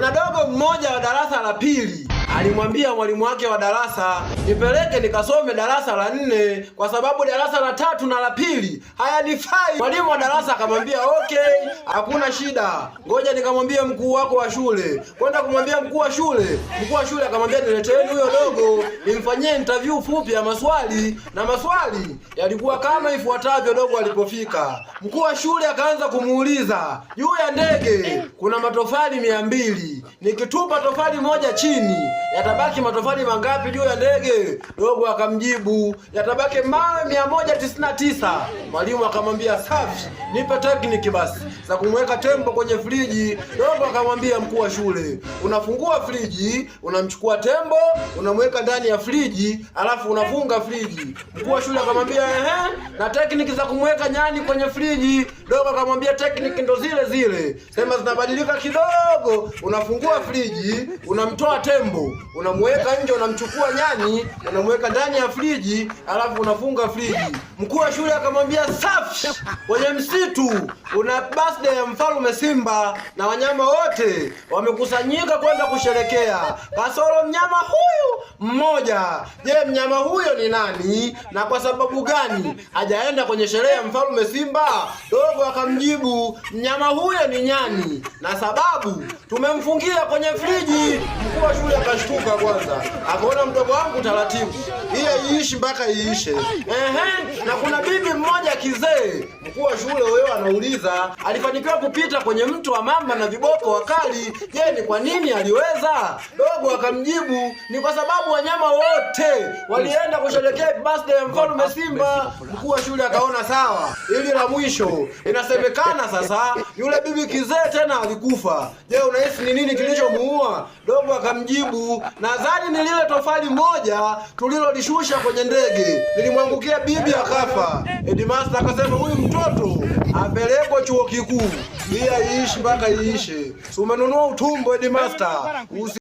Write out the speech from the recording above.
Kuna dogo mmoja wa darasa la pili alimwambia mwalimu wake wa darasa, nipeleke nikasome darasa la 4 kwa sababu darasa la 3 na la pili hayanifai. Mwalimu wa darasa akamwambia okay, hakuna shida, ngoja nikamwambie mkuu wako wa shule. Kwenda kumwambia mkuu wa shule, mkuu wa shule akamwambia nileteeni huyo dogo nimfanyie interview fupi ya maswali, na maswali yalikuwa kama ifuatavyo. Dogo alipofika, mkuu wa shule akaanza kumuuliza, juu ya ndege kuna matofali 200, nikitupa tofali moja chini yatabaki matofali mangapi juu ya ndege? Dogo akamjibu, yatabaki mawe 199. Mwalimu akamwambia safi, nipe tekniki basi za kumweka tembo kwenye friji. Dogo akamwambia mkuu wa shule, unafungua friji, unamchukua tembo, unamweka ndani ya friji, alafu unafunga friji. Mkuu wa shule akamwambia na tekniki za kumweka nyani kwenye friji? Dogo akamwambia tekniki ndo zile zile, sema zinabadilika kidogo. Unafungua friji, unamtoa tembo, unamweka nje, unamchukua nyani, unamweka ndani ya friji, alafu unafunga friji. Mkuu wa shule akamwambia safi, kwenye msitu una birthday ya mfalme Simba na wanyama wote wamekusanyika kwenda kusherekea, kasoro mnyama huyu mmoja. Je, mnyama huyo ni nani na kwa sababu gani hajaenda kwenye sherehe ya mfalme Simba? Dogo akamjibu, mnyama huyo ni nyani na sababu tumemfungia kwenye friji. Mkuu wa shule akashtuka kwanza, akaona mdogo wangu taratibu, hii iishi mpaka iishe. Na kuna bibi mmoja kizee. Mkuu wa shule wewe anauliza, alifanikiwa kupita kwenye mto wa mamba na viboko wakali. Je, ni kwa nini aliweza? Dogo akamjibu, ni kwa sababu wanyama wote walienda kusherehekea birthday ya mfalme Simba. Mkuu wa shule akaona sawa, ili la mwisho. Inasemekana sasa yule bibi kizee tena alikufa. Je, unahisi ni nini kilichomuua? Dogo akamjibu, nadhani ni lile tofali moja tulilolishusha kwenye ndege, lilimwangukia bibi akafa. Headmaster akasema huyu mtoto apelekwe chuo kikuu, ili iishi mpaka iishe. Si umenunua utumbo Headmaster?